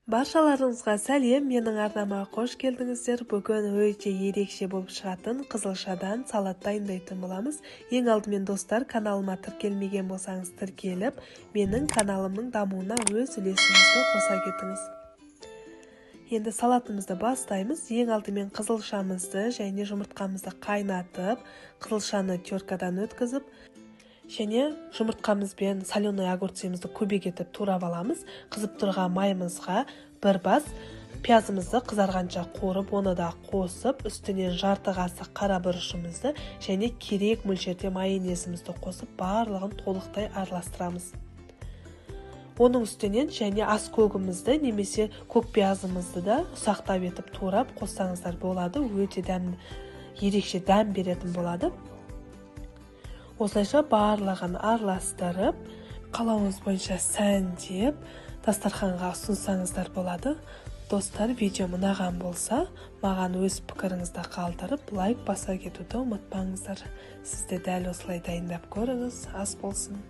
Баршаларыңызға сәлем, менің арнама қош келдіңіздер. Бүгін өте ерекше болып шығатын қызылшадан салат дайындайтын боламыз. Ең алдымен достар, каналыма тіркелмеген болсаңыз тіркеліп, менің каналымның дамуына өз үлесіңізді қоса кетіңіз. Енді салатымызды бастаймыз. Ең алдымен қызылшамызды және жұмыртқамызды қайнатып, қызылшаны теркадан өткізіп, және жұмыртқамызбен соленый огурцымызды көбек етіп турап аламыз. Қызып тұрған майымызға бір бас пиязымызды қызарғанша қуырып, оны да қосып, үстінен жарты қасық қара бұрышымызды және керек мөлшерде майонезімізді қосып, барлығын толықтай араластырамыз. Оның үстінен және аскөгімізді немесе көк пиязымызды да ұсақтап етіп турап қоссаңыздар болады. Өте ерекше дәм беретін болады. Осылайша барлығын араластырып, қалауыңыз бойынша сәндеп, дастарханға ұсынсаңыздар болады. Достар, видео ұнаған болса, маған өз пікіріңізді қалдырып, лайк баса кетуді ұмытпаңыздар. Сізді дәл осылай дайындап көріңіз, ас болсын.